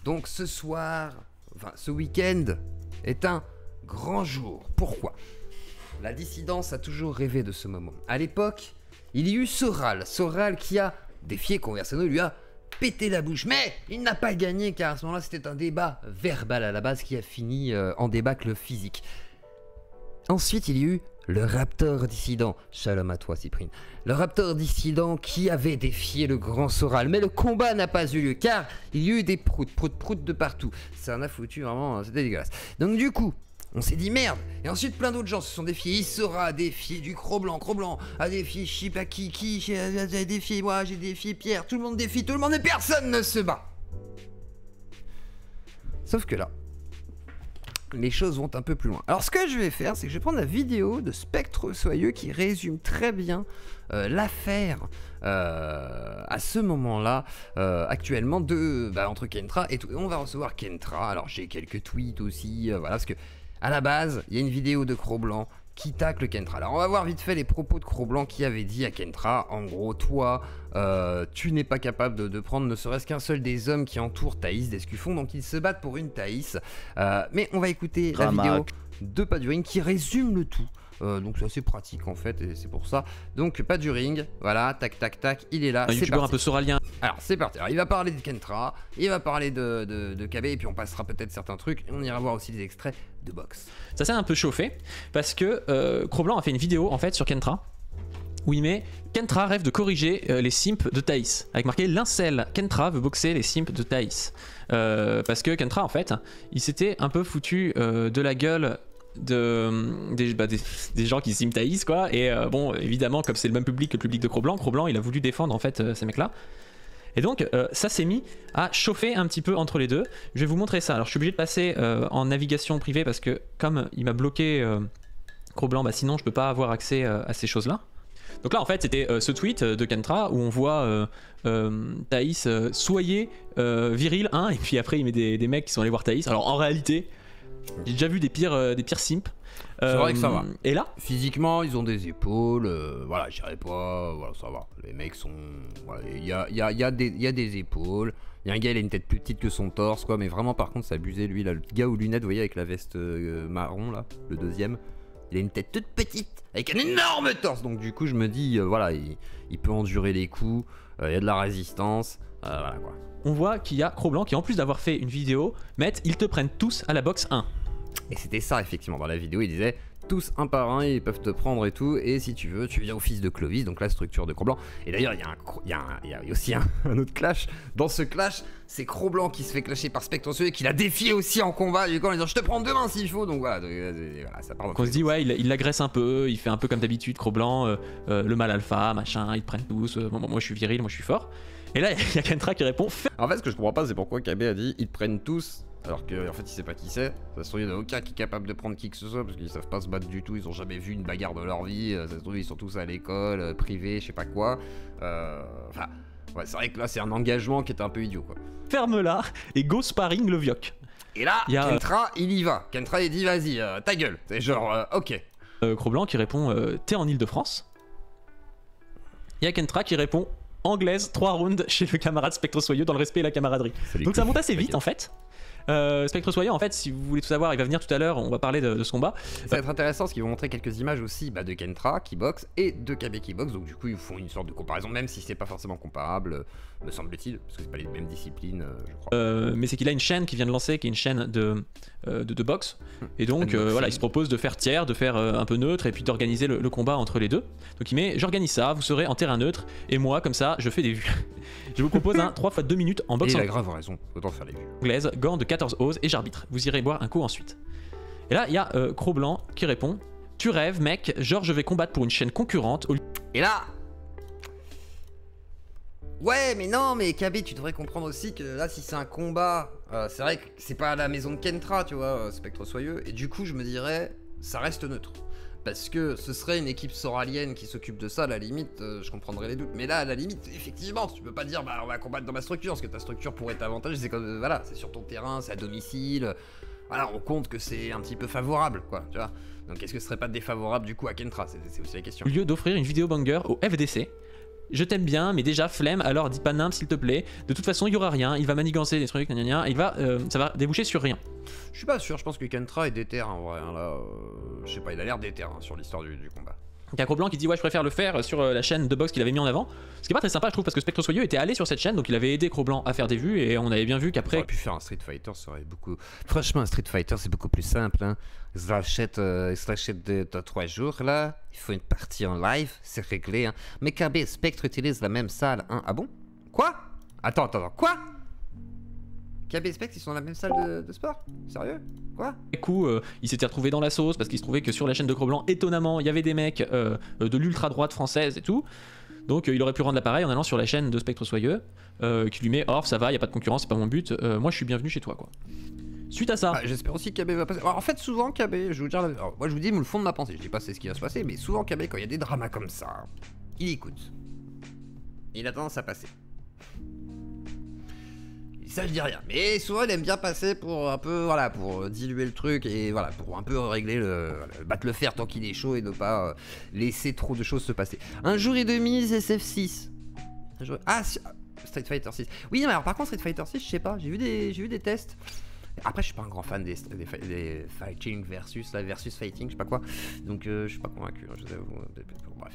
Donc ce soir, enfin ce week-end, est un grand jour. Pourquoi? La dissidence a toujours rêvé de ce moment. À l'époque, il y eut Soral qui a défié Conversano, lui a pété la bouche. Mais il n'a pas gagné car à ce moment-là, c'était un débat verbal à la base qui a fini en débâcle physique. Ensuite, il y eut le Raptor dissident. Shalom à toi, Cyprine. Le Raptor dissident qui avait défié le grand Soral. Mais le combat n'a pas eu lieu car il y a eu des proutes de partout. Ça en a foutu vraiment, c'était dégueulasse. Donc du coup, on s'est dit merde. Et ensuite, plein d'autres gens se sont défiés. Isora a défié du Cro-Blanc a défié Shipaki, a défié moi, j'ai défié Pierre. Tout le monde défie tout le monde et personne ne se bat. Sauf que là, les choses vont un peu plus loin. Alors ce que je vais faire, c'est que je vais prendre la vidéo de Spectre Soyeux qui résume très bien l'affaire à ce moment-là, actuellement, entre Kentra et tout. On va recevoir Kentra. Alors j'ai quelques tweets aussi, voilà, parce que à la base, il y a une vidéo de Cro-Blanc qui tacle Kentra. Alors on va voir vite fait les propos de Cro-Blanc qui avait dit à Kentra, en gros, toi, tu n'es pas capable de prendre ne serait-ce qu'un seul des hommes qui entourent Thaïs d'Escuffon, donc ils se battent pour une Thaïs. Mais on va écouter la vidéo de Pas du Ring qui résume le tout. Donc c'est assez pratique en fait, et c'est pour ça. Donc Pas du Ring, voilà, tac tac tac, il est là. Un youtubeur un peu soralien. Alors c'est parti, alors il va parler de Kentra, il va parler de KB, et puis on passera peut-être certains trucs, et on ira voir aussi des extraits de boxe. Ça s'est un peu chauffé, parce que Cro-Blanc a fait une vidéo en fait sur Kentra, où il met Kentra rêve de corriger les simps de Thaïs, avec marqué l'incel, Kentra veut boxer les simps de Thaïs. Parce que Kentra en fait, il s'était un peu foutu de la gueule des gens qui sim Thaïs quoi, et bon évidemment comme c'est le même public que le public de Cro-Blanc, il a voulu défendre en fait ces mecs là, et donc ça s'est mis à chauffer un petit peu entre les deux. Je vais vous montrer ça. Alors je suis obligé de passer en navigation privée parce que comme il m'a bloqué Cro-Blanc, sinon je peux pas avoir accès à ces choses là. Donc là en fait c'était ce tweet de Kentra où on voit Thaïs soyez viril et puis après il met des mecs qui sont allés voir Thaïs. Alors en réalité j'ai déjà vu des pires simps. C'est vrai que ça va. Et là physiquement, ils ont des épaules, voilà, j'irai pas, voilà, ça va. Les mecs sont. Il y a des épaules. Il y a un gars, il a une tête plus petite que son torse, quoi, mais vraiment, par contre, c'est abusé, lui, là. Le gars aux lunettes, vous voyez, avec la veste marron, là, le deuxième, il a une tête toute petite, avec un énorme torse. Donc, du coup, je me dis, voilà, il peut endurer les coups, il y a de la résistance, voilà, quoi. On voit qu'il y a Cro-Blanc qui, en plus d'avoir fait une vidéo, ils te prennent tous à la boxe 1. Et c'était ça effectivement, dans la vidéo il disait tous un par un ils peuvent te prendre et tout, et si tu veux tu viens au fils de Clovis, donc la structure de Cro-Blanc. Et d'ailleurs il y a aussi un autre clash. Dans ce clash c'est Cro-Blanc qui se fait clasher par Spectre Soyeux, qui l'a défié aussi en combat, du coup en disant je te prends demain s'il faut. Donc voilà, ça part. Donc on se dit ouais il l'agresse un peu, il fait un peu comme d'habitude Cro-Blanc, le mal alpha machin, ils te prennent tous, moi je suis viril, moi je suis fort. Et là il y a Kentra qui répond en fait ce que je comprends pas c'est pourquoi KB a dit ils te prennent tous, alors qu'en fait il sait pas qui c'est. Ça se trouve il n'y en a aucun qui est capable de prendre qui que ce soit, parce qu'ils savent pas se battre du tout, ils ont jamais vu une bagarre de leur vie, ça se trouve ils sont tous à l'école, privés, je sais pas quoi. Enfin, ouais, c'est vrai que là c'est un engagement qui est un peu idiot quoi. Ferme-la et go sparring le vioc. Et là, Kentra il y va, Kentra il dit vas-y, ta gueule, c'est genre ok. Cro-Blanc qui répond t'es en Ile-de-France. Il y a Kentra qui répond anglaise, 3 rounds chez le camarade Spectre Soyeux dans le respect et la camaraderie. Donc ça monte assez vite en fait. Spectre Soyeux en fait, si vous voulez tout savoir, il va venir tout à l'heure, on va parler de ce combat. Ça va être intéressant parce qu'ils vont montrer quelques images aussi de Kentra qui boxe et de KB qui boxe, donc du coup ils font une sorte de comparaison, même si c'est pas forcément comparable, me semble-t-il, parce que c'est pas les mêmes disciplines, je crois. Mais c'est qu'il a une chaîne qui vient de lancer, qui est une chaîne de boxe, et donc voilà, il se propose de faire tiers, de faire un peu neutre, et puis d'organiser le combat entre les deux. Donc il met, j'organise ça, vous serez en terrain neutre, et moi comme ça, je fais des vues. Je vous propose un 3 x 2 minutes en boxe. Et il a grave raison, autant faire les vues. Anglaise, gants de 14 oses, et j'arbitre. Vous irez boire un coup ensuite. Et là, il y a Cro-Blanc qui répond, tu rêves mec, genre je vais combattre pour une chaîne concurrente. Et là, ouais mais non, mais KB tu devrais comprendre aussi que là si c'est un combat, c'est vrai que c'est pas à la maison de Kentra, tu vois, Spectre Soyeux, et du coup je me dirais ça reste neutre. Parce que ce serait une équipe soralienne qui s'occupe de ça, à la limite, je comprendrais les doutes. Mais là, à la limite, effectivement, tu peux pas dire bah on va combattre dans ma structure, parce que ta structure pourrait t'avantager, c'est comme voilà, c'est sur ton terrain, c'est à domicile. Voilà, on compte que c'est un petit peu favorable, quoi, tu vois. Donc est-ce que ce serait pas défavorable du coup à Kentra, c'est aussi la question. Au lieu d'offrir une vidéo banger au FDC, je t'aime bien, mais déjà flemme, alors dis pas nimp s'il te plaît. De toute façon, il y aura rien, il va manigancer des trucs, gna gna gna, ça va déboucher sur rien. Je suis pas sûr, je pense que Kentra est déter en vrai. Hein, là, je sais pas, il a l'air déter hein, sur l'histoire du combat. Il y a Cro-Blanc qui dit ouais je préfère le faire sur la chaîne de boxe qu'il avait mis en avant. Ce qui est pas très sympa je trouve parce que Spectre Soyeux était allé sur cette chaîne donc il avait aidé Cro-Blanc à faire des vues et on avait bien vu qu'après... On aurait pu faire un Street Fighter, ça aurait beaucoup... Franchement un Street Fighter c'est beaucoup plus simple. Hein. Ils l'achètent 3 jours là, il faut une partie en live, c'est réglé. Hein. Mais KB et Spectre utilisent la même salle. Hein. Ah bon? Quoi? Attends, quoi? KB et Spectre ils sont dans la même salle de sport? Sérieux? Quoi? Du coup, il s'était retrouvé dans la sauce parce qu'il se trouvait que sur la chaîne de Cro-Blanc, étonnamment, il y avait des mecs de l'ultra droite française et tout. Donc il aurait pu rendre l'appareil en allant sur la chaîne de Spectre Soyeux, qui lui met or ça va, il y a pas de concurrence, c'est pas mon but, moi je suis bienvenu chez toi quoi. Suite à ça, j'espère aussi que KB va passer. Alors, en fait, souvent KB, je vais vous dire, alors, moi je vous dis le fond de ma pensée, je dis pas c'est ce qui va se passer, mais souvent KB quand il y a des dramas comme ça, il écoute. Il a tendance à passer. Ça je dis rien, mais souvent il aime bien passer pour un peu, voilà, pour diluer le truc et voilà, pour un peu régler battre le fer tant qu'il est chaud et ne pas laisser trop de choses se passer. Un jour et demi, SF6. Ah, Street Fighter 6. Oui, mais alors par contre Street Fighter 6, je sais pas, j'ai vu des tests. Après, je suis pas un grand fan des fighting versus fighting, je sais pas quoi. Donc je suis pas convaincu, je vous avoue. Bref.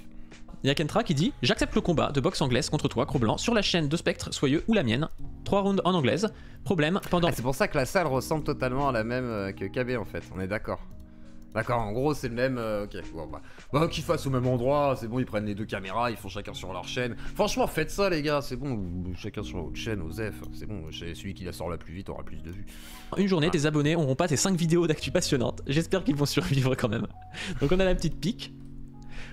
Il y a Kentra qui dit j'accepte le combat de boxe anglaise contre toi, Cro-Blanc, sur la chaîne de Spectre Soyeux ou la mienne. 3 rounds en anglaise. Problème pendant. Ah, c'est pour ça que la salle ressemble totalement à la même que KB en fait, on est d'accord. D'accord, en gros c'est le même. Ok, bon bah qu'ils fassent au même endroit, c'est bon, ils prennent les deux caméras, ils font chacun sur leur chaîne. Franchement, faites ça les gars, c'est bon, chacun sur votre chaîne, aux F, c'est bon, celui qui la sort la plus vite aura plus de vues. Une journée, tes abonnés auront pas tes 5 vidéos d'actu passionnantes. J'espère qu'ils vont survivre quand même. Donc on a la petite pique.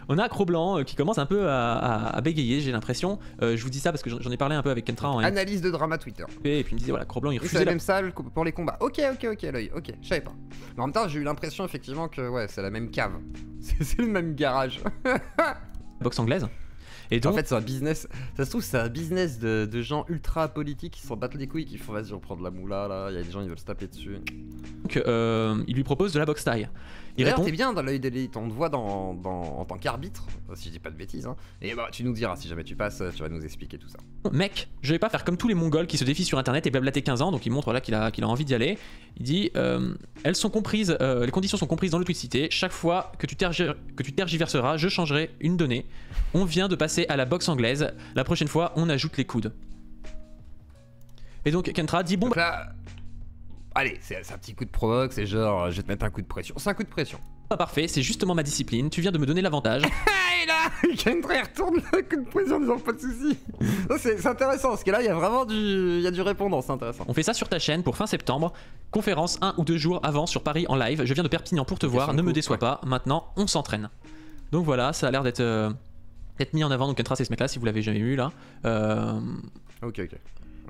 On a Cro-Blanc qui commence un peu à bégayer, j'ai l'impression. Je vous dis ça parce que j'en ai parlé un peu avec Kentra en analyse de drama Twitter. Et puis il me disait voilà, Cro-Blanc il refusait. C'est la même salle pour les combats. Ok, l'œil, ok, je savais pas. Mais en même temps, j'ai eu l'impression effectivement que ouais, c'est la même cave. C'est le même garage. Boxe anglaise. Et donc... En fait, c'est un business. Ça se trouve, c'est un business de gens ultra politiques qui s'en battent les couilles, qui font vas-y, on prend de la moula là. Il y a des gens qui veulent se taper dessus. Donc, il lui propose de la boxe taille. Il répond. T'es bien dans l'œil d'élite, on te voit en tant qu'arbitre, si je dis pas de bêtises. Hein. Et bah, tu nous diras si jamais tu passes, tu vas nous expliquer tout ça. Mec, je vais pas faire comme tous les mongols qui se défient sur internet et blablater 15 ans, donc il montre là qu'il a envie d'y aller. Il dit elles sont comprises, les conditions sont comprises dans le tweet cité. Chaque fois que tu tergiverseras, je changerai une donnée. On vient de passer à la boxe anglaise. La prochaine fois, on ajoute les coudes. Et donc Kentra dit bon. Donc là, allez, c'est un petit coup de provoque, c'est genre je vais te mettre un coup de pression. C'est un coup de pression. Pas parfait, c'est justement ma discipline. Tu viens de me donner l'avantage. Et là, Kentra retourne le coup de pression en disant pas de soucis. C'est intéressant parce que là, il y a vraiment du répondant, c'est intéressant. On fait ça sur ta chaîne pour fin septembre. Conférence 1 ou 2 jours avant sur Paris en live. Je viens de Perpignan pour te voir. Ne me déçois pas. Maintenant, on s'entraîne. Donc voilà, ça a l'air d'être mis en avant. Donc Kentra, c'est ce mec-là, si vous l'avez jamais vu là. Ok.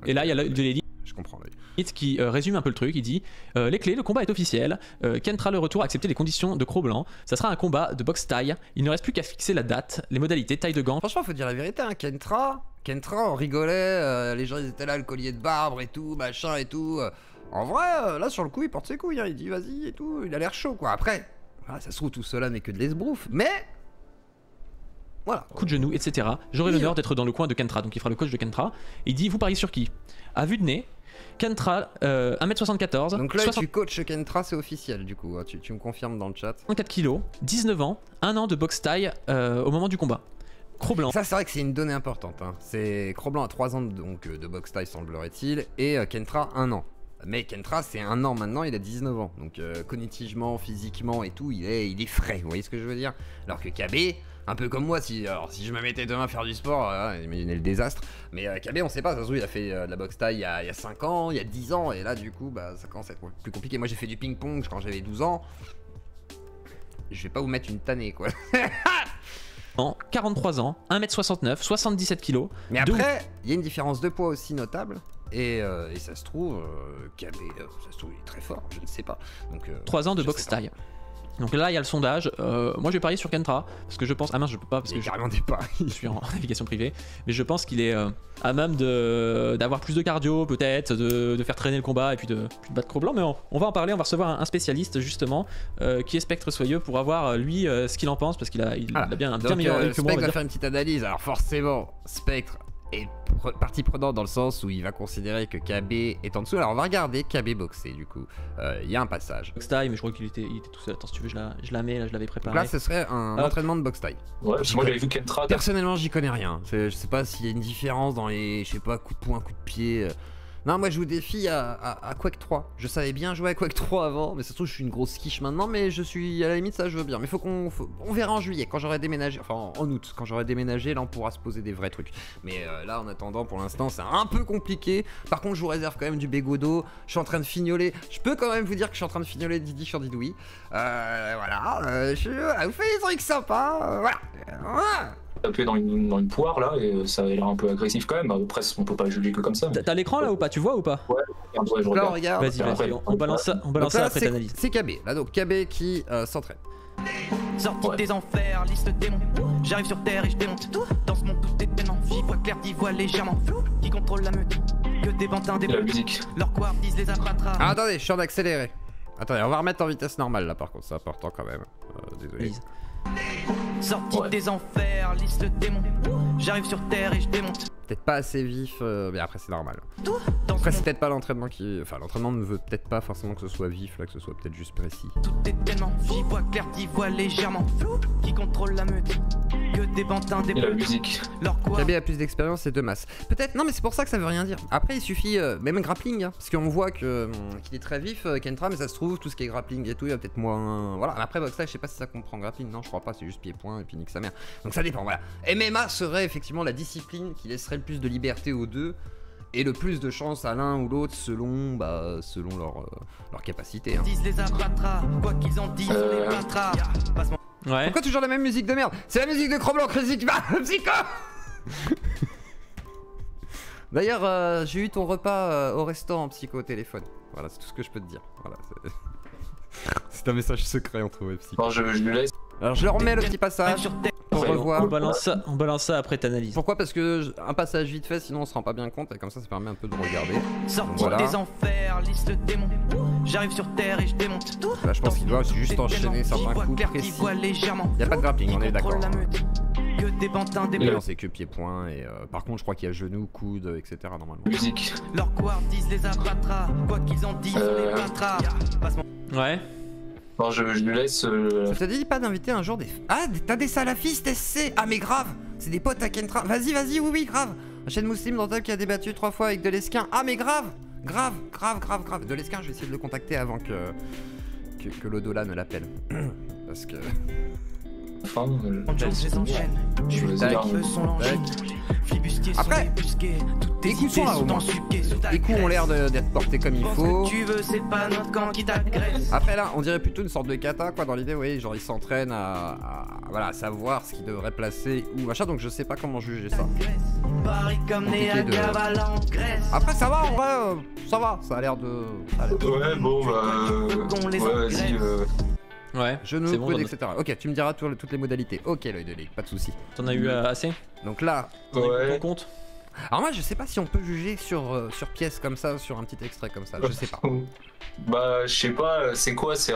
Et là, il y a de l'élite. Je comprends. Qui résume un peu le truc, il dit les clés, le combat est officiel, Kentra le retour a accepté les conditions de Cro-Blanc, ça sera un combat de boxe taille, il ne reste plus qu'à fixer la date, les modalités, taille de gants. Franchement faut dire la vérité, hein, Kentra on rigolait, les gens ils étaient là, le collier de barbe et tout, machin et tout. En vrai, là sur le coup il porte ses couilles, hein, il dit vas-y et tout, il a l'air chaud quoi. Après, voilà, ça se trouve tout cela n'est que de l'esbrouf, mais... Voilà. Coup de genou, etc. J'aurai l'honneur d'être dans le coin de Kentra, donc il fera le coach de Kentra. Il dit vous pariez sur qui? À vue de nez, Kentra, 1m74. Donc là, tu coaches Kentra, c'est officiel du coup. Tu me confirmes dans le chat. 64 kg, 19 ans, 1 an de boxe taille au moment du combat. Cro-Blanc. Ça, c'est vrai que c'est une donnée importante. Hein. C'est Cro-Blanc a 3 ans de boxe taille, semblerait-il, et Kentra 1 an. Mais Kentra, c'est 1 an maintenant, il a 19 ans. Donc cognitivement, physiquement et tout, il est frais. Vous voyez ce que je veux dire? Alors que KB. Un peu comme moi, si je me mettais demain à faire du sport, imaginez le désastre. Mais KB, on sait pas, ça se trouve, il a fait de la boxe taille il y a 5 ans, il y a 10 ans, et là, du coup, bah, ça commence à être plus compliqué. Moi, j'ai fait du ping-pong quand j'avais 12 ans. Je vais pas vous mettre une tannée, quoi. En 43 ans, 1m69, 77 kg. Mais après, il y a une différence de poids aussi notable. Et ça se trouve, KB, ça se trouve, il est très fort, je ne sais pas. Donc, 3 ans de boxe taille. Donc là, il y a le sondage. Moi, je vais parier sur Kentra parce que je pense. Ah mince, je peux pas parce que j'ai carrément des paris. je suis en navigation privée. Mais je pense qu'il est à même d'avoir plus de cardio, peut-être, de faire traîner le combat et puis de battre Cro-Blanc. Mais on va en parler. On va recevoir un spécialiste justement qui est Spectre Soyeux pour avoir lui ce qu'il en pense parce qu'il a bien meilleur œil que moi. Spectre va faire une petite analyse. Alors forcément, Spectre est partie prenante dans le sens où il va considérer que KB est en dessous. Alors on va regarder KB boxer du coup. Il y a un passage. Box time, mais je crois qu'il était tout seul. Attends, si tu veux, je la mets, là je l'avais préparé. Donc là, ce serait un entraînement de box time. Ouais, parce que moi j'avais vu Kentra. Personnellement, j'y connais rien. Je sais pas s'il y a une différence dans les, je sais pas, coups de poing, coups de pied. Non, moi je vous défie à Quake 3. Je savais bien jouer à Quake 3 avant, mais ça se trouve je suis une grosse quiche maintenant, mais je suis à la limite ça je veux bien. Mais on verra en juillet quand j'aurai déménagé, enfin en août quand j'aurai déménagé, là on pourra se poser des vrais trucs. Mais là en attendant pour l'instant c'est un peu compliqué. Par contre je vous réserve quand même du bégodo. Je suis en train de fignoler. Je peux quand même vous dire que je suis en train de fignoler Didi sur Didouille. Voilà, vous faites des trucs sympas. Voilà. Taper dans une poire là et ça a l'air un peu agressif quand même. Après on peut pas juger que comme ça. Mais... T'as l'écran là ou pas? Tu vois ou pas? Ouais, je là on regarde. Vas-y, on balance ça après l'analyse. C'est KB, là donc KB qui s'entraîne. Sorti des enfers, liste démon. J'arrive sur terre et je démonte tout. Dans ce monde tout est tellement j'y vois clair, d'y vois légèrement flou. Qui contrôle la meute? Que des pantins, des la musique. Leur quoi disent les abattra. Ah, attendez, je suis en accéléré. Attendez, on va remettre en vitesse normale là par contre, c'est important quand même. Désolé. Sorti des enfers, liste démon. J'arrive sur terre et je démonte. Peut-être pas assez vif, mais après c'est normal. Après c'est peut-être pas l'entraînement qui... Enfin l'entraînement ne veut peut-être pas forcément que ce soit vif là, que ce soit peut-être juste précis. Tout est tellement j'y vois clair, d'y vois légèrement flou. Qui contrôle la meute? Que des pantins, des la musique. Leur quoi? KB a plus d'expérience et de masse. Peut-être, non mais c'est pour ça que ça veut rien dire. Après il suffit, même grappling, hein, parce qu'on voit qu'il est très vif Kentra, mais ça se trouve tout ce qui est grappling et tout, il y a peut-être moins... Voilà, après box là je sais pas si ça comprend grappling, non je crois pas, c'est juste pied-point et puis nique sa mère. Donc ça dépend, voilà. MMA serait effectivement la discipline qui laisserait le plus de liberté aux deux et le plus de chance à l'un ou l'autre selon leur capacité. Hein. Disent les abattra, quoi qu'ils en disent, les battra. Ouais. Pourquoi toujours la même musique de merde? C'est la musique de Cro-Blanc, Critique, psycho. D'ailleurs, j'ai eu ton repas au restaurant psycho au téléphone. Voilà, c'est tout ce que je peux te dire. Voilà, c'est un message secret entre eux, psycho. Bon, je lui laisse. Alors je leur remets le petit passage pour revoir. On balance ça après t'analyse. Pourquoi? Parce que un passage vite fait, sinon on se rend pas bien compte et comme ça permet un peu de regarder. Sorti voilà. des enfers, liste démon. J'arrive sur terre et je démonte tout. Là je pense qu'il doit juste enchaîner certains coups précis. Y a pas de grappling, on est d'accord. Que des pantins, des non, c'est que pied-point et par contre je crois qu'il y a genou, coude, etc. normalement. Musique. Leur quoi disent les abattra, quoi qu'ils en disent, les battra. Ouais. Non, je lui laisse. Ça te dit pas d'inviter un jour des... Ah, t'as des salafistes SC. Ah mais grave, c'est des potes à Kentra. Vas-y, oui, grave. Un chaîne musulman d'Antep qui a débattu 3 fois avec Delesquin. Ah mais grave. Delesquin, je vais essayer de le contacter avant que l'Odola ne l'appelle. Parce que... Enfin, je enchaîne. Je suis son l'engine. Après, les coups sont là au moins. Les coups ont l'air d'être portés comme il faut. Tu veux, c'est pas notre camp qui t'agresse. Après là, on dirait plutôt une sorte de kata quoi dans l'idée, oui, genre il s'entraîne à savoir ce qu'il devrait placer ou machin, donc je sais pas comment juger ça. Après ça va en vrai, ça a l'air de... Ouais, bon ouais, vas-y. Ouais, genou, bon, coude, etc. Ok, tu me diras toutes les modalités. Ok, l'œil de ligue, pas de soucis. T'en as eu assez? Donc là, ouais. Ton compte. Alors moi je sais pas si on peut juger sur pièce comme ça, sur un petit extrait comme ça, je sais pas. Bah je sais pas, c'est quoi, c'est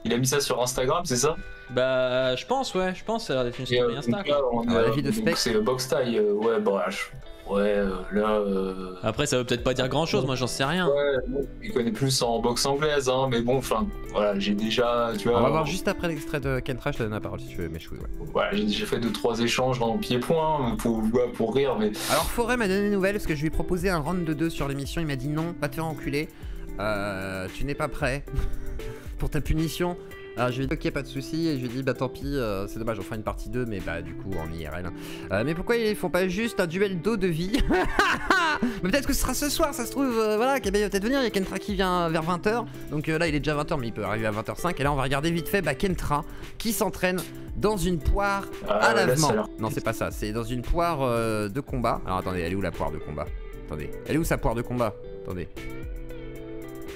il a mis ça sur Instagram, c'est ça? Bah je pense, ça a l'air d'être une story Insta. La vie de Spec. C'est box taille, ouais, bah là... Après ça veut peut-être pas dire grand chose, moi j'en sais rien. Ouais, il connaît plus en boxe anglaise, hein, mais bon, enfin, voilà, j'ai déjà, tu vois... On va voir juste après l'extrait de Kentra, je te donne la parole si tu veux, mes chouilles, ouais. Voilà, j'ai fait 2-3 échanges en pied-point pour rire, mais... Alors Forêt m'a donné des nouvelles parce que je lui ai proposé un round de 2 sur l'émission, il m'a dit non, pas te faire enculer, tu n'es pas prêt pour ta punition. Alors je lui ai dit ok, pas de soucis, et je lui ai dit bah tant pis, c'est dommage, on fera une partie 2, mais bah du coup en IRL. Mais pourquoi ils font pas juste un duel d'eau de vie? Mais peut-être que ce sera ce soir, ça se trouve, voilà, KB va peut-être venir, il y a Kentra qui vient vers 20h, donc là il est déjà 20h, mais il peut arriver à 20h05, et là on va regarder vite fait Kentra qui s'entraîne dans une poire à lavement. Non c'est pas ça, c'est dans une poire de combat. Alors attendez, elle est où la poire de combat? Attendez, elle est où sa poire de combat? Attendez.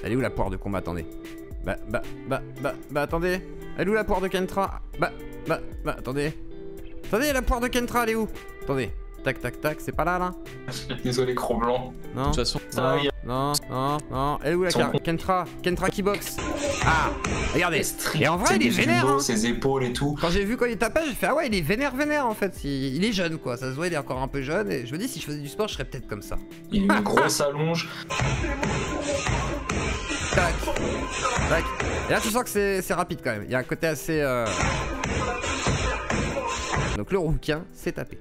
Elle est où la poire de combat? Attendez. attendez. Elle est où la poire de Kentra? Attendez. Attendez, la poire de Kentra, elle est où? Attendez. Tac, tac, tac, c'est pas là? Désolé, Cro-Blanc. Non. De toute façon, Ça, il y a Non. Elle est où la Kentra qui boxe? Ah, regardez. Et en vrai, il est ses vénère. jumeaux, Hein. ses épaules et tout. Quand j'ai vu quand il tapait, j'ai fait ah ouais, il est vénère en fait. Il est jeune quoi, ça se voit, il est encore un peu jeune. Et je me dis, si je faisais du sport, je serais peut-être comme ça. Il a une grosse allonge. Tac. Tac. Et là, tu sens que c'est rapide quand même. Il y a un côté assez. Donc le rouquin s'est tapé.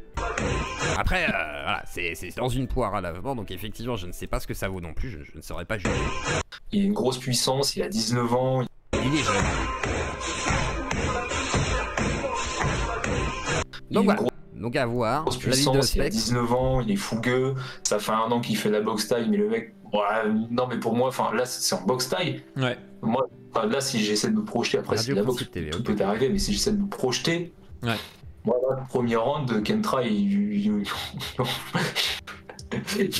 Après, voilà, c'est dans une poire à lavement, donc effectivement, je ne sais pas ce que ça vaut non plus, je ne saurais pas juger. Il a une grosse puissance, il a 19 ans. Il est jeune. Donc voilà, donc à voir. Grosse La vie de puissance, il a Specs. 19 ans, il est fougueux. Ça fait 1 an qu'il fait la boxe taille, mais le mec, ouais, non, mais pour moi, enfin là, c'est en boxe taille. ouais. Moi, enfin, là, si j'essaie de me projeter, après, c'est de la boxe, Radio TV, tout ok. peut arriver, mais si j'essaie de me projeter, Ouais. moi, là, le premier round, Kentra,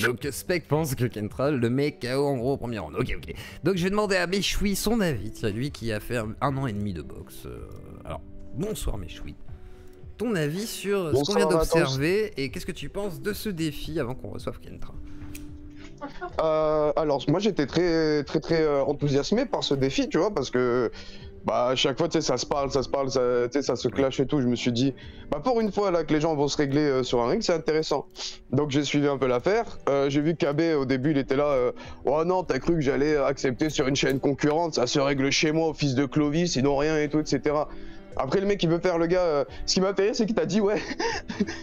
Donc Spec pense que Kentra le met KO en gros au premier round. Ok. Donc je vais demander à Méchoui son avis. C'est lui qui a fait 1 an et demi de boxe. Alors, bonsoir Méchoui. Ton avis sur ce qu'on vient d'observer et qu'est-ce que tu penses de ce défi avant qu'on reçoive Kentra? Alors moi j'étais très enthousiasmé par ce défi, tu vois, parce que bah à chaque fois tu sais ça se parle, tu sais ça se clash et tout. Je me suis dit bah pour une fois là que les gens vont se régler sur un ring, c'est intéressant. Donc j'ai suivi un peu l'affaire. J'ai vu KB au début il était là oh non t'as cru que j'allais accepter sur une chaîne concurrente, ça se règle chez moi au fils de Clovis, ils n'ont rien et tout etc. Après le mec il veut faire le gars, ce qui m'a fait rire c'est qu'il t'a dit ouais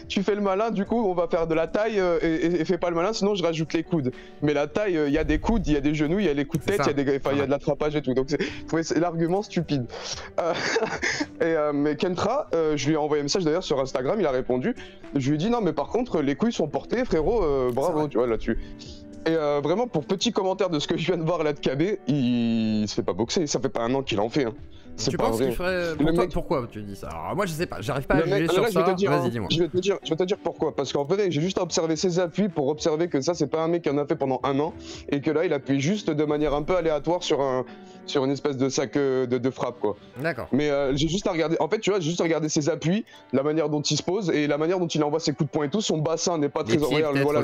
tu fais le malin du coup on va faire de la taille et fais pas le malin sinon je rajoute les coudes. Mais la taille il y a des coudes, il y a des genoux, il y a les coups de tête, il y a de l'attrapage et tout donc c'est l'argument stupide. Mais Kentra, je lui ai envoyé un message d'ailleurs sur Instagram, il a répondu, je lui ai dit non mais par contre les couilles sont portées frérot, bravo tu vois là-dessus. Et vraiment pour petit commentaire de ce que je viens de voir là de KB, il se fait pas boxer, ça fait pas 1 an qu'il en fait. Hein. Tu penses qu'il ferait... Pourquoi tu dis ça? Alors moi je sais pas, j'arrive pas à juger sur ça, vas-y dis-moi. Je vais te dire pourquoi, parce qu'en fait j'ai juste observé ses appuis pour observer que ça c'est pas un mec qui en a fait pendant 1 an, et que là il appuie juste de manière un peu aléatoire sur une espèce de sac de frappe quoi. D'accord. Mais j'ai juste à regarder, en fait tu vois, j'ai juste à regarder ses appuits, la manière dont il se pose, et la manière dont il envoie ses coups de poing et tout, son bassin n'est pas très... Voilà,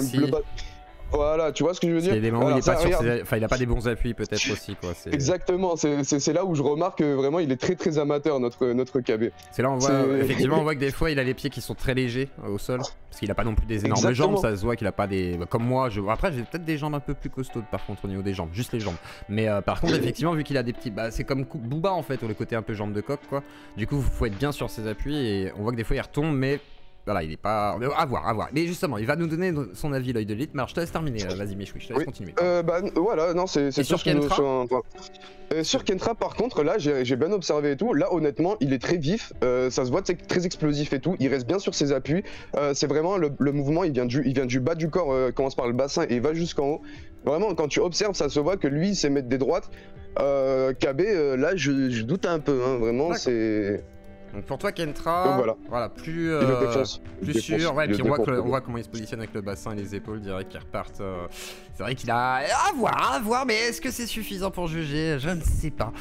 Voilà, tu vois ce que je veux dire? Il y a des moments où il est pas sur il a pas des bons appuis peut-être aussi quoi. Exactement, c'est là où je remarque que vraiment il est très amateur notre KB. C'est là on voit effectivement on voit que des fois il a les pieds qui sont très légers au sol parce qu'il a pas non plus des énormes jambes, ça se voit qu'il a pas des comme moi, après j'ai peut-être des jambes un peu plus costaudes par contre au niveau des jambes, juste les jambes. Mais par contre effectivement vu qu'il a des petits c'est comme Booba en fait, ou le côté un peu jambe de coq quoi. Du coup faut être bien sur ses appuis et on voit que des fois il retombe mais voilà, il est pas... À voir. Mais justement, il va nous donner son avis, l'œil de l'élite. Mais alors, je te laisse terminer, vas-y Méchoui, je te laisse continuer. Voilà, non, c'est sur Kentra sur Kentra, par contre, là, j'ai bien observé et tout. Là, honnêtement, il est très vif. Ça se voit, c'est très explosif et tout. Il reste bien sur ses appuis. C'est vraiment le mouvement, il vient du bas du corps, commence par le bassin et il va jusqu'en haut. Vraiment, quand tu observes, ça se voit que lui, il sait mettre des droites. KB, là, je doute un peu, hein, vraiment, c'est... Donc pour toi Kentra, voilà plus sûr, ouais, puis on voit comment il se positionne avec le bassin et les épaules, direct qu'ils repartent. C'est vrai qu'il a à voir, mais est-ce que c'est suffisant pour juger? Je ne sais pas.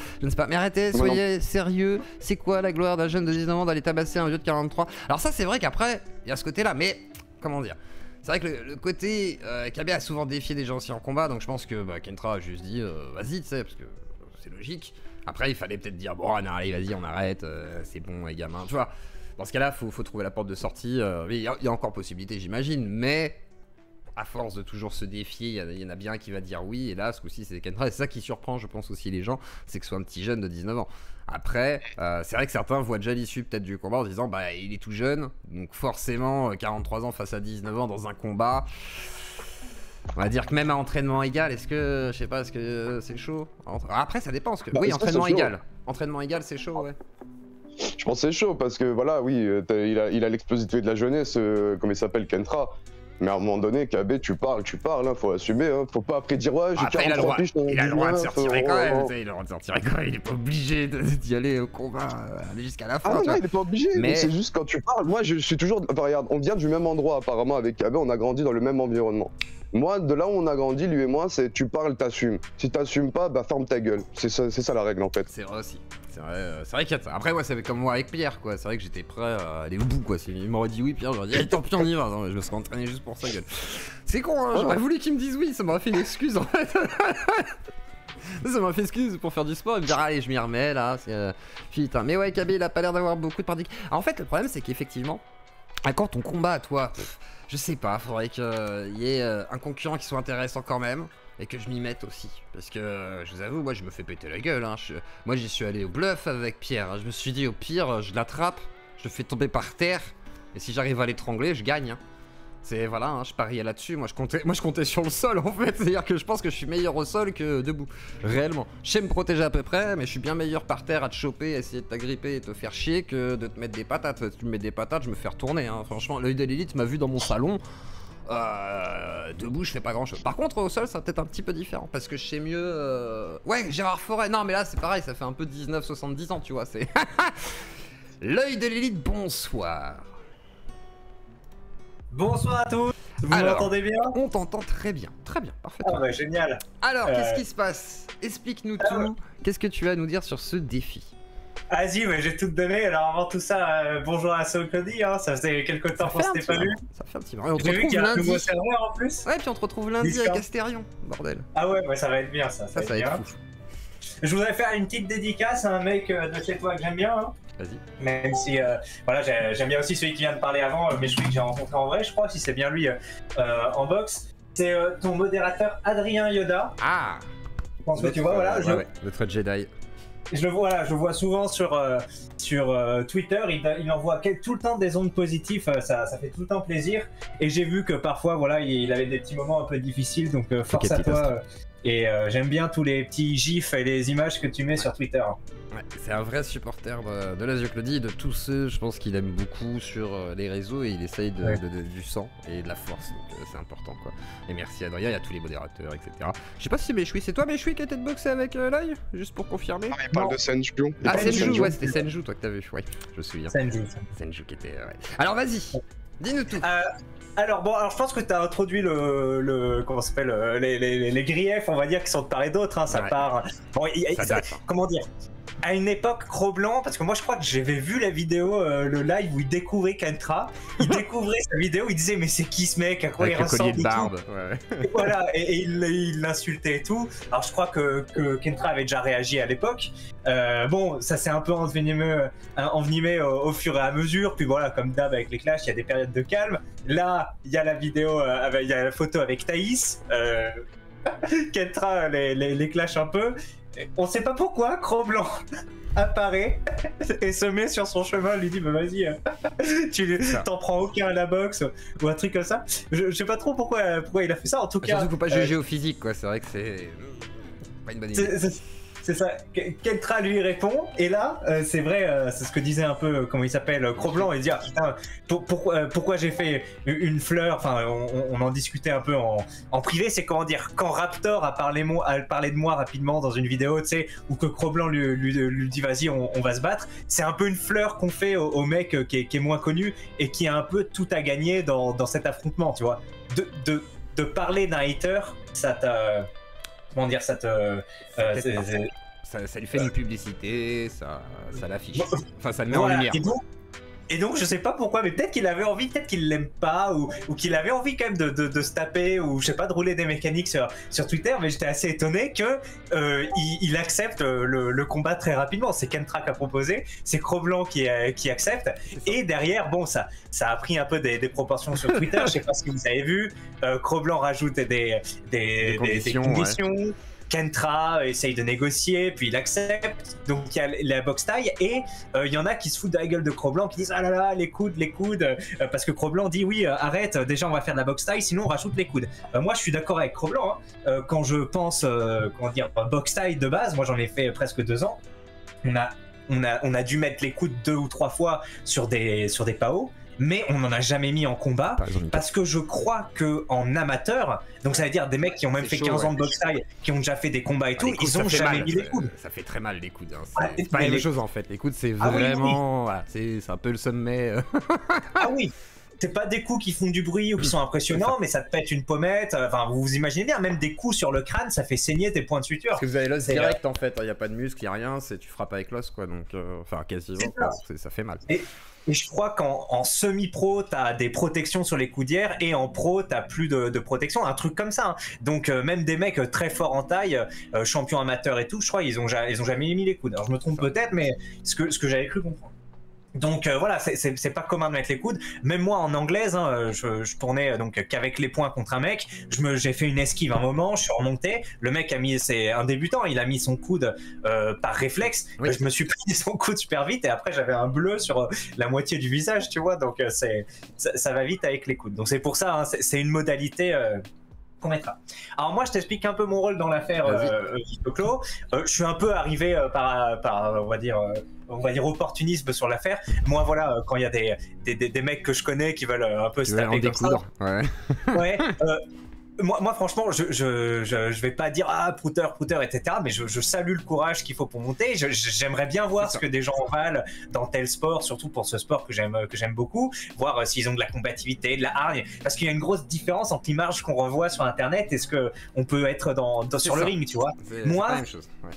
Mais arrêtez, soyez sérieux. C'est quoi la gloire d'un jeune de 19 ans d'aller tabasser un vieux de 43? Alors ça c'est vrai qu'après il y a ce côté-là, mais comment dire? C'est vrai que le côté KB a souvent défié des gens aussi en combat, donc je pense que Kentra a juste dit vas-y, tu sais, parce que c'est logique. Après, il fallait peut-être dire bon, non, allez, vas-y, on arrête, c'est bon, les gamins. Tu vois, dans ce cas-là, faut trouver la porte de sortie. Il y a encore possibilité, j'imagine, mais à force de toujours se défier, il y en a bien qui va dire oui. Et là, ce coup-ci, c'est Kentra. Et c'est ça qui surprend, je pense, aussi les gens, c'est que ce soit un petit jeune de 19 ans. Après, c'est vrai que certains voient déjà l'issue peut-être du combat en disant bah, il est tout jeune, donc forcément, 43 ans face à 19 ans dans un combat. On va dire que même à entraînement égal, est-ce que c'est chaud? Après, ça dépend. Oui, entraînement égal. Entraînement égal, c'est chaud, ouais. Je pense que c'est chaud parce que voilà, oui, il a l'explosivité de la jeunesse, comme il s'appelle, Kentra. Mais à un moment donné, KB, tu parles, hein, faut assumer, hein, faut pas après dire ouais, j'ai 43 piges. Il a le droit de se retirer quand même, il a le droit de se retirer quand même, il est pas obligé d'y aller au combat, aller jusqu'à la fin. Ah non, il est pas obligé, mais c'est juste quand tu parles, moi je suis toujours, enfin regarde, on vient du même endroit apparemment avec KB, on a grandi dans le même environnement. Moi, de là où on a grandi, lui et moi, c'est tu parles, t'assumes. Si t'assumes pas, bah ferme ta gueule. C'est ça la règle en fait. C'est vrai aussi. C'est vrai qu'il y a ça. Après, ouais, c'est comme moi avec Pierre, quoi. C'est vrai que j'étais prêt à aller au bout, quoi. S'il m'aurait dit oui, Pierre, j'aurais dit, allez, tant pis, on y va. Non, mais je me serais entraîné juste pour sa gueule. C'est con, hein. J'aurais voulu qu'il me dise oui, ça m'aurait fait une excuse, en fait. Ça m'a fait excuse pour faire du sport et me dire, allez, je m'y remets, là. Putain, mais ouais, KB, il a pas l'air d'avoir beaucoup de pratiques. En fait, le problème, c'est qu'effectivement, quand on combat, toi, je sais pas, faudrait qu'il y ait un concurrent qui soit intéressant quand même. Et que je m'y mette aussi. Parce que, je vous avoue, moi je me fais péter la gueule. Hein. Moi j'y suis allé au bluff avec Pierre. Hein. Je me suis dit, au pire, je l'attrape, je le fais tomber par terre. Et si j'arrive à l'étrangler, je gagne. Hein. C'est, voilà, hein, je pariais là-dessus. Moi je comptais sur le sol en fait. C'est-à-dire que je pense que je suis meilleur au sol que debout. Réellement. Je sais me protéger à peu près, mais je suis bien meilleur par terre à te choper, à essayer de t'agripper et te faire chier que de te mettre des patates. Si tu me mets des patates, je me fais retourner. Hein. Franchement, l'œil de l'élite m'a vu dans mon salon. Debout je fais pas grand chose. Par contre au sol ça peut être un petit peu différent parce que je sais mieux ouais Gérard Forêt. Non mais là c'est pareil, ça fait un peu 19-70 ans tu vois. C'est l'œil de l'élite. Bonsoir. Bonsoir à tous. Vous m'entendez bien? On t'entend très bien, parfaitement. Ah bah génial. Alors qu'est-ce qui se passe? Explique-nous tout. Qu'est-ce que tu as à nous dire sur ce défi? Vas-y, mais j'ai tout donné. Alors avant tout ça, bonjour à Socody, hein. Ça faisait quelques temps qu'on s'était pas vu. Ça fait un petit moment. On te J'ai vu retrouve qu'il y a un nouveau lundi. serveur en plus. Ouais, puis on te retrouve lundi à Castérion, bordel. Ah ouais, ça va être bien ça. Ça va être fou. Je voudrais faire une petite dédicace à un mec de chez toi que j'aime bien. Hein. Vas-y. Même si, voilà, j'aime bien aussi celui qui vient de parler avant, mais celui que j'ai rencontré en vrai, je crois, si c'est bien lui en boxe. C'est ton modérateur Adrien Yoda. Ah. Je pense que tu vois, voilà. Ouais, notre Jedi. Je le vois souvent sur Twitter, il envoie tout le temps des ondes positives, ça fait tout le temps plaisir. Et j'ai vu que parfois, voilà, il avait des petits moments un peu difficiles, donc force à toi. Et j'aime bien tous les petits gifs et les images que tu mets sur Twitter. Ouais, c'est un vrai supporter de la Claudie et de tous ceux, je pense qu'il aime beaucoup sur les réseaux et il essaye du sang et de la force, donc c'est important quoi. Et merci Adrien et à tous les modérateurs, etc. Je sais pas si c'est Méchoui, c'est toi Méchoui qui a été de boxer avec l'œil? Juste pour confirmer. Il parle de Senju. Ah Senju, ouais c'était Senju toi que t'as vu, ouais, je me souviens. Senju qui était, ouais. Alors vas-y, dis-nous tout. Alors je pense que tu as introduit comment ça s'appelle, les griefs, on va dire, qui sont de part et d'autre, hein, ça part. Bon, ça date, hein. Comment dire? À une époque, Cro-Blanc, parce que moi je crois que j'avais vu la vidéo, le live où il découvrait Kentra, il découvrait sa vidéo, il disait mais c'est qui ce mec, à quoi il ressemble de barbe. Ouais. Et voilà, et il l'insultait et tout. Alors je crois que Kentra avait déjà réagi à l'époque. Bon, ça s'est un peu envenimé au fur et à mesure, puis voilà, comme d'hab avec les clashs, il y a des périodes de calme. Là, il y a la vidéo, il y a la photo avec Thaïs. Kentra les clash un peu. On sait pas pourquoi Cro-Blanc apparaît et se met sur son chemin, lui dit bah vas-y, tu t'en prends aucun à la boxe ou un truc comme ça. Je sais pas trop pourquoi il a fait ça, en tout cas. Surtout faut pas juger au physique quoi, c'est vrai que c'est pas une bonne idée. C'est ça, Kentra lui répond, et là, c'est vrai, c'est ce que disait un peu, comment il s'appelle, Cro-Blanc, et dire, putain, pourquoi j'ai fait une fleur, enfin, on en discutait un peu en privé, c'est comment dire, quand Raptor a parlé de moi rapidement dans une vidéo, tu sais, ou que Cro-Blanc lui dit, vas-y, on va se battre, c'est un peu une fleur qu'on fait au mec qui est moins connu, et qui a un peu tout à gagner dans cet affrontement, tu vois. De parler d'un hater, ça te... Comment dire, ça te... ça lui fait une publicité, ça l'affiche. Enfin, ça le met en lumière. Et donc, je sais pas pourquoi, mais peut-être qu'il avait envie, peut-être qu'il l'aime pas, ou qu'il avait envie quand même de se taper, ou je sais pas, de rouler des mécaniques sur Twitter, mais j'étais assez étonné que il accepte le combat très rapidement. C'est Kentra qui a proposé, c'est Cro-Blanc qui accepte, et derrière, bon, ça a pris un peu des proportions sur Twitter, je sais pas si vous avez vu, Cro-Blanc rajoute des conditions. Ouais. Kentra essaye de négocier, puis il accepte, donc il y a la boxe taille, et il y en a qui se foutent de la gueule de Cro-Blanc, qui disent ah là là, les coudes, parce que Cro-Blanc dit oui, arrête, déjà on va faire de la boxe taille, sinon on rajoute les coudes. Moi je suis d'accord avec Cro-Blanc, hein. Quand je pense, comment dire, boxe taille de base, moi j'en ai fait presque 2 ans, on a dû mettre les coudes 2 ou 3 fois sur des PAO, mais on n'en a jamais mis en combat parce que je crois que en amateur, donc ça veut dire des mecs qui ont même fait 15 ans de boxe taille, qui ont déjà fait des combats et tout, ils ont jamais mis les coudes. Ça fait très mal les coudes, hein. C'est pas la même chose en fait. Les coudes c'est vraiment, voilà, c'est un peu le sommet. Ah oui. c'est pas des coups qui font du bruit ou qui sont impressionnants, mais ça te pète une pommette. Enfin, vous vous imaginez bien, même des coups sur le crâne, ça fait saigner tes points de suture. Parce que vous avez l'os C'est, direct en fait, il n'y a pas de muscle, il n'y a rien, tu frappes avec l'os quoi, donc enfin quasiment, quoi. Ça fait mal. Et je crois qu'en semi-pro, t'as des protections sur les coudières et en pro, t'as plus de protection, un truc comme ça. Hein. Donc même des mecs très forts en taille, champions amateurs et tout, je crois ils ont jamais mis les coudes. Alors je me trompe peut-être, mais ce que j'avais cru comprendre. Donc voilà, c'est pas commun de mettre les coudes. Même moi en anglaise, hein, je tournais donc qu'avec les poings contre un mec. J'ai fait une esquive un moment, je suis remonté. Le mec a mis, c'est un débutant, il a mis son coude par réflexe. Oui. Je me suis pris son coude super vite et après j'avais un bleu sur la moitié du visage, tu vois. Donc ça va vite avec les coudes. Donc c'est pour ça, hein, c'est une modalité. Qu'on mettra. Alors moi je t'explique un peu mon rôle dans l'affaire Vitoclo. Je suis un peu arrivé par on va dire opportunisme sur l'affaire. Moi voilà, quand il y a des mecs que je connais qui veulent un peu se taper comme ça. Ouais. Moi franchement je vais pas dire prouter etc, mais je salue le courage qu'il faut pour monter. J'aimerais bien voir ce que des gens valent dans tel sport, surtout pour ce sport que j'aime beaucoup, voir s'ils ont de la combativité, de la hargne, parce qu'il y a une grosse différence entre l'image qu'on revoit sur internet et ce que on peut être sur le ring, tu vois. Moi, pas la même chose. Ouais.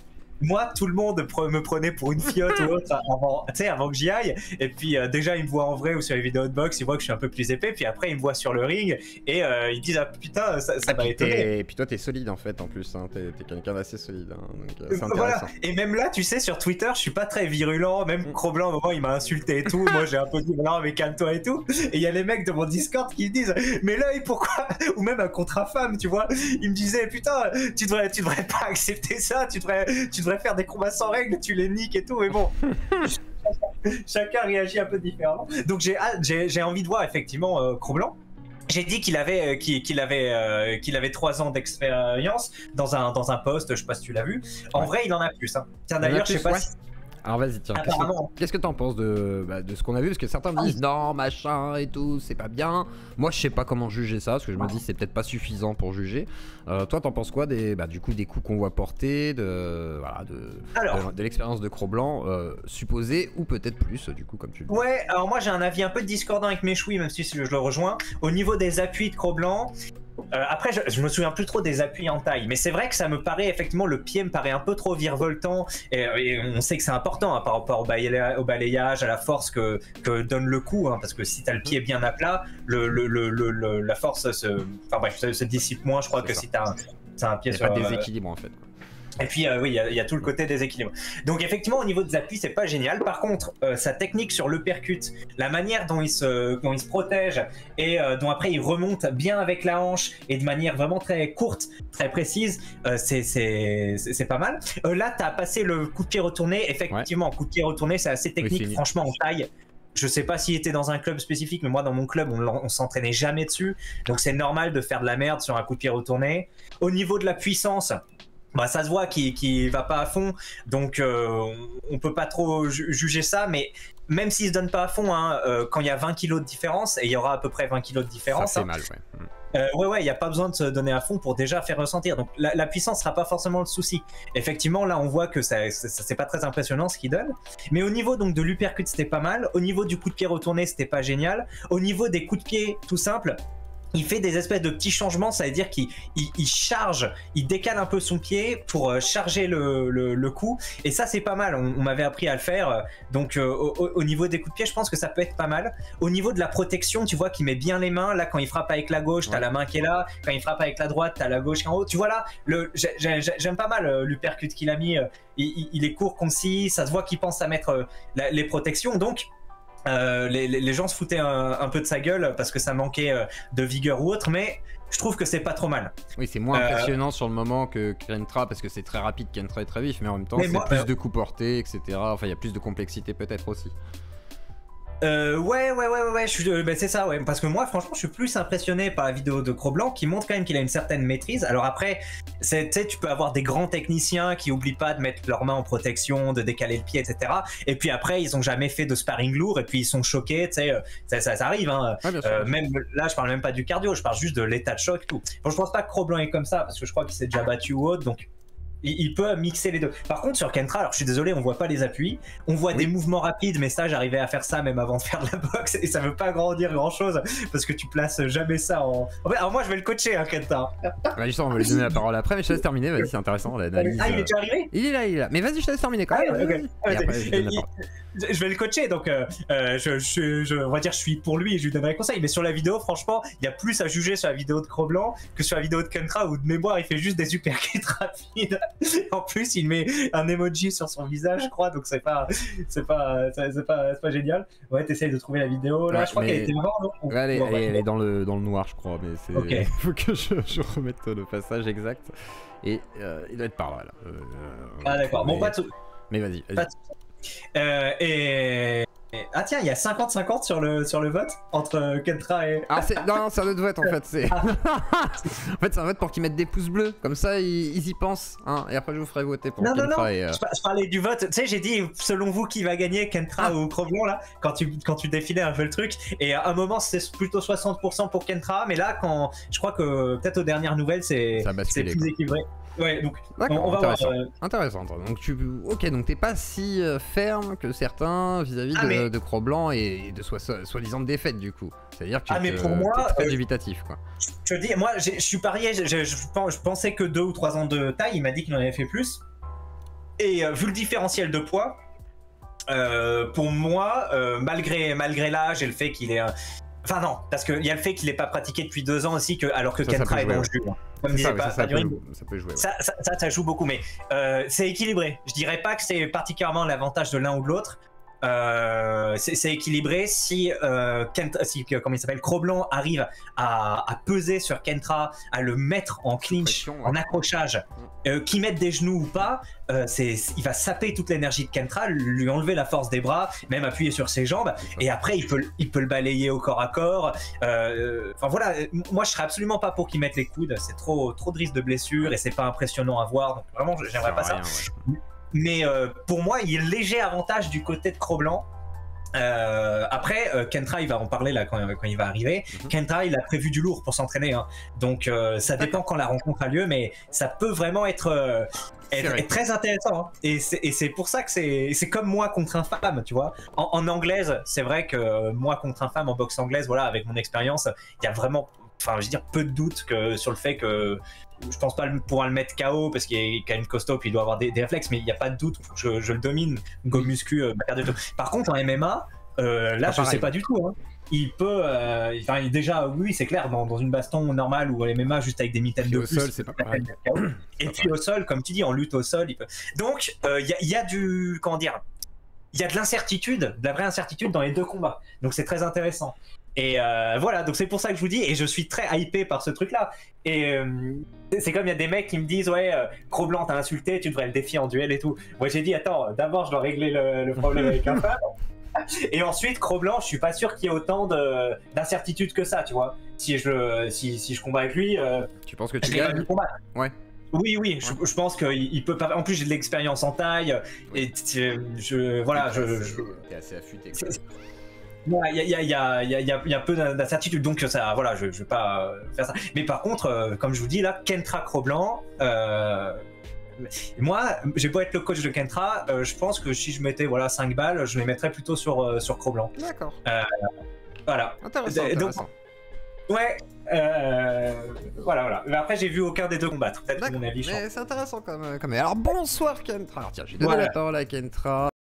Moi, tout le monde me prenait pour une fiotte ou autre avant que j'y aille. Et puis déjà, ils me voient en vrai ou sur les vidéos de boxe, ils voient que je suis un peu plus épais. Puis après, ils me voient sur le ring et ils disent putain, ça m'a étonné. Et puis toi, t'es solide en fait en plus. Hein. T'es quelqu'un d'assez solide. Hein. Donc c'est intéressant. Voilà. Et même là, tu sais, sur Twitter, je suis pas très virulent. Même Cro-Blanc, au moment, il m'a insulté et tout. Moi, j'ai un peu dit non, mais calme-toi et tout. Et il y a les mecs de mon Discord qui me disent mais l'œil, pourquoi? Ou même un contre-femme, tu vois. Ils me disaient putain, tu devrais pas accepter ça. Tu devrais faire des combats sans règles, tu les niques et tout, mais bon. Chacun réagit un peu différemment. Donc j'ai envie de voir effectivement Cro-Blanc. J'ai dit qu'il avait 3 ans d'expérience dans un poste, je sais pas si tu l'as vu. En vrai, il en a plus. Hein. Tiens d'ailleurs, je sais pas si... Alors vas-y, tiens, qu'est-ce que t'en penses de ce qu'on a vu? Parce que certains me disent non, machin et tout, c'est pas bien. Moi, je sais pas comment juger ça, parce que je me dis c'est peut-être pas suffisant pour juger. Toi, t'en penses quoi des coups qu'on voit porter, de l'expérience de Cro-Blanc, supposée, ou peut-être plus, du coup, comme tu le dis. Ouais, alors moi j'ai un avis un peu discordant avec Méchoui, même si je le rejoins. Au niveau des appuis de Cro-Blanc, après je me souviens plus trop des appuis en taille, mais c'est vrai que ça me paraît effectivement, le pied me paraît un peu trop virevoltant et on sait que c'est important hein, par rapport au balayage, à la force que donne le coup, hein, parce que si t'as le pied bien à plat, la force se dissipe moins, je crois, que si t'as un pied sur... Il n'y a pas de déséquilibre en fait. Et puis oui, il y a tout le côté déséquilibre. Donc effectivement, au niveau des appuis, c'est pas génial. Par contre, sa technique sur l'uppercut, la manière dont il se protège et dont après il remonte bien avec la hanche et de manière vraiment très courte, très précise, c'est pas mal. Là, t'as passé le coup de pied retourné. Effectivement, coup de pied retourné, c'est assez technique. Franchement, en taille. Je sais pas s'il était dans un club spécifique, mais moi dans mon club on s'entraînait jamais dessus, donc c'est normal de faire de la merde sur un coup de pied retourné. Au niveau de la puissance, ça se voit qu'il va pas à fond, donc on peut pas trop juger ça, mais même s'il se donne pas à fond, hein, quand il y a 20 kilos de différence, et il y aura à peu près 20 kilos de différence, ça fait mal, ouais, il n'y a pas besoin de se donner à fond pour déjà faire ressentir. Donc la puissance sera pas forcément le souci. Effectivement, là on voit que c'est pas très impressionnant ce qu'il donne. Mais au niveau donc de l'uppercut, c'était pas mal. Au niveau du coup de pied retourné, c'était pas génial. Au niveau des coups de pied tout simple, il fait des espèces de petits changements, ça veut dire qu'il charge, il décale un peu son pied pour charger le coup, et ça c'est pas mal, on m'avait appris à le faire, donc au niveau des coups de pied je pense que ça peut être pas mal. Au niveau de la protection, tu vois qu'il met bien les mains, là quand il frappe avec la gauche, t'as la main qui est là, quand il frappe avec la droite, t'as la gauche qui est en haut, tu vois là, j'aime pas mal l'uppercut qu'il a mis, il est court, concis, ça se voit qu'il pense à mettre les protections, donc... les gens se foutaient un peu de sa gueule parce que ça manquait de vigueur ou autre, mais je trouve que c'est pas trop mal. Oui, c'est moins impressionnant sur le moment que Kentra parce que c'est très rapide, Kentra est très vif, mais en même temps c'est plus de coups portés, etc. Enfin, il y a plus de complexité peut-être aussi. Ouais, c'est ça, ouais. Parce que moi, franchement, je suis plus impressionné par la vidéo de Cro-Blanc qui montre quand même qu'il a une certaine maîtrise. Alors après, tu sais, tu peux avoir des grands techniciens qui oublient pas de mettre leurs mains en protection, de décaler le pied, etc. Et puis après, ils ont jamais fait de sparring lourd et puis ils sont choqués, tu sais, ça arrive, hein. Ouais, même là, je parle même pas du cardio, je parle juste de l'état de choc, tout. Bon, je pense pas que Cro-Blanc est comme ça parce que je crois qu'il s'est déjà battu ou autre, donc Il peut mixer les deux. Par contre, sur Kentra, alors je suis désolé, on voit pas les appuis. On voit des mouvements rapides, mais ça, j'arrivais à faire ça même avant de faire de la boxe. Et ça veut pas dire grand chose parce que tu places jamais ça en. En fait, alors moi, je vais le coacher, hein, Kentra. Bah, justement, on va lui donner la parole après, mais je te laisse terminer. Vas-y, c'est intéressant l'analyse. Ah, il est déjà arrivé? Il est là. Mais vas-y, je te laisse terminer quand même. Ok. Et après, je lui donne la parole. Je vais le coacher, donc on va dire je suis pour lui et je lui donnerai conseil. Mais sur la vidéo, franchement, il y a plus à juger sur la vidéo de Cro-Blanc que sur la vidéo de Kentra où de mémoire il fait juste des super kits rapides. En plus, il met un emoji sur son visage, je crois, donc c'est pas génial. Ouais, t'essayes de trouver la vidéo là. Ouais, je crois qu'elle était devant, non? Ouais, elle est dans le noir, je crois, mais c'est. Ok. Faut que je remette le passage exact. Et il doit être par là. Ah d'accord. Bon, pas de Mais vas-y. Pas de- Ah tiens, il y a 50-50 sur le vote entre Kentra et... Alors non, c'est un autre vote en fait. C'est en fait c'est un vote pour qu'ils mettent des pouces bleus. Comme ça ils y pensent. Hein, et après je vous ferai voter pour Kentra. Non. Et, Je parlais du vote. Tu sais, j'ai dit selon vous qui va gagner, Kentra ou Cro-Blanc là, quand tu défilais un peu le truc. Et à un moment c'était plutôt 60% pour Kentra, mais là quand je crois que peut-être aux dernières nouvelles c'est plus équilibré. Ouais, donc on va intéressant. voir. Intéressant. Donc donc t'es pas si ferme que certains vis-à-vis de Cro-Blanc et de soi-disant de défaite du coup. C'est-à-dire que mais pour moi, t'es très dubitatif quoi. Je te dis, moi je suis parié, je pensais que 2 ou 3 ans de taille, il m'a dit qu'il en avait fait plus. Et vu le différentiel de poids, pour moi, malgré l'âge et le fait qu'il est... Enfin non, parce qu'il y a le fait qu'il n'ait pas pratiqué depuis 2 ans aussi, alors que Kentra est dans le jus. Comme disait pas, ça peut jouer. Ouais. Ça joue beaucoup, mais c'est équilibré. Je dirais pas que c'est particulièrement l'avantage de l'un ou de l'autre. C'est équilibré si comment il s'appelle, Cro-Blanc arrive à peser sur Kentra, à le mettre en clinch, en accrochage, qu'il mette des genoux ou pas, il va saper toute l'énergie de Kentra, lui enlever la force des bras, même appuyer sur ses jambes, et après il peut le balayer au corps à corps. Enfin voilà, moi je serais absolument pas pour qu'il mette les coudes, c'est trop de risques de blessure et c'est pas impressionnant à voir, donc vraiment j'aimerais pas ça. Ouais. Mais pour moi, il y a un léger avantage du côté de Cro-Blanc. Après, Kentra, il va en parler là quand il va arriver. Kentra, il a prévu du lourd pour s'entraîner, hein. Donc ça dépend quand la rencontre a lieu, mais ça peut vraiment être très intéressant. Hein. Et c'est pour ça que c'est comme moi contre un femme, tu vois. En anglaise, c'est vrai que moi contre un femme en boxe anglaise, voilà, avec mon expérience, il y a vraiment, enfin, je veux dire, peu de doute sur le fait que je pense pas pouvoir le mettre KO parce qu'il est quand même costaud puis il doit avoir des réflexes, mais il n'y a pas de doute, je le domine, go muscu, Par contre en MMA, là je sais pas du tout, hein. Il peut, déjà oui c'est clair, dans une baston normale ou en MMA juste avec des mitaines de plus, au sol c'est pas pareil. Et puis au sol, comme tu dis, en lutte au sol, il peut. Donc il y a du, comment dire, il y a de l'incertitude, de la vraie incertitude dans les deux combats, donc c'est très intéressant. Et voilà, donc c'est pour ça que je vous dis, et je suis très hypé par ce truc là. Et c'est comme il y a des mecs qui me disent ouais, Cro-Blanc t'as insulté, tu devrais le défier en duel et tout. Moi j'ai dit attends, d'abord je dois régler le problème avec un fan. Et ensuite Cro-Blanc, je suis pas sûr qu'il y ait autant d'incertitude que ça, tu vois. Si je combats avec lui, tu penses que tu gagnes gagnes? Ouais. Oui, ouais. Je pense qu'il peut pas. En plus, j'ai de l'expérience en taille et voilà, T'es assez affûté. Il y a peu d'incertitude, donc ça, voilà, je vais pas faire ça. Mais par contre, comme je vous dis là, Kentra Cro-Blanc, moi, j'ai beau être le coach de Kentra, je pense que si je mettais 5 balles, je les mettrais plutôt sur Cro-Blanc. D'accord. Voilà. Intéressant. Donc, ouais. Voilà. Mais après, j'ai vu aucun des deux combattre. Peut-être que mon avis change. Mais c'est intéressant comme. Alors bonsoir Kentra. Alors tiens, j'ai donné la parole à Kentra.